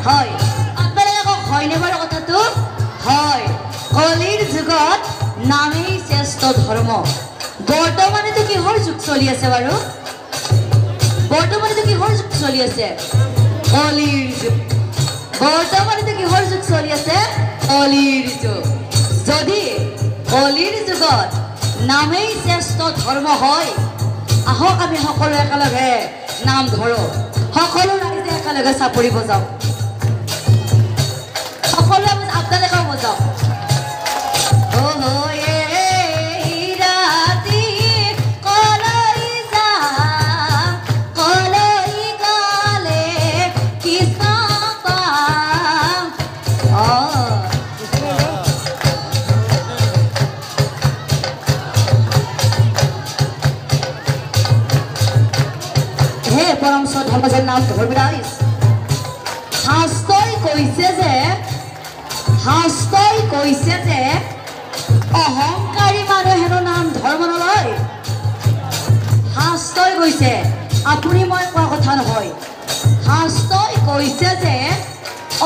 হয় আপোনালোকে কওক হয়নে বাৰু কথাটো হয় কলিৰ যুগত নামেই শ্ৰেষ্ঠ ধৰ্ম বৰ্তমানেতো কিহৰ যুগ চলি আছে বাৰু বৰ্তমানেতো কিহৰ যুগ চলি আছে কলিৰ যুগ বৰ্তমানেতো কিহৰ যুগ চলি আছে কলিৰ যুগ যদি কলিৰ যুগত নামেই শ্ৰেষ্ঠ ধৰ্ম হয় আহক আমি সকলো একেলগে নাম ধৰো সকলো ৰাইজে একেলগে চাপৰি বজাও সকলোৱে আপোনালোকেও বজাওক ধৰ্মজৰ নাম ধৰ্মৰাইজ শাস্ত্ৰই কৈছে যে অহংকাৰী মানুহেনো নাম ধৰ্ম নলয় শাস্ত্ৰই কৈছে আপুনি মই কোৱা কথা নহয় শাস্ত্ৰই কৈছে যে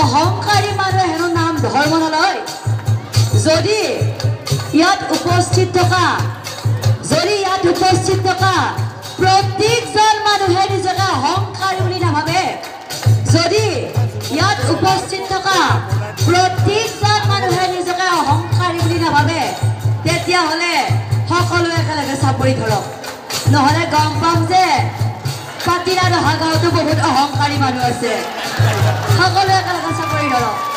অহংকাৰী মানুহেনো নাম ধৰ্ম নলয় যদি ইয়াত উপস্থিত থকা প্ৰত্যেকজন মানুহে নিজকে অহংকাৰী বুলি নাভাবে যদি ইয়াত উপস্থিত থকা প্ৰত্যেকজন মানুহে নিজকে অহংকাৰী বুলি নাভাবে তেতিয়াহ'লে সকলোৱে একেলগে চাপৰি ধৰক নহ'লে গম পাম যে পাতিৰা দহা গাঁৱতো বহুত অহংকাৰী মানুহ আছে সকলোৱে একেলগে চাপৰি ধৰক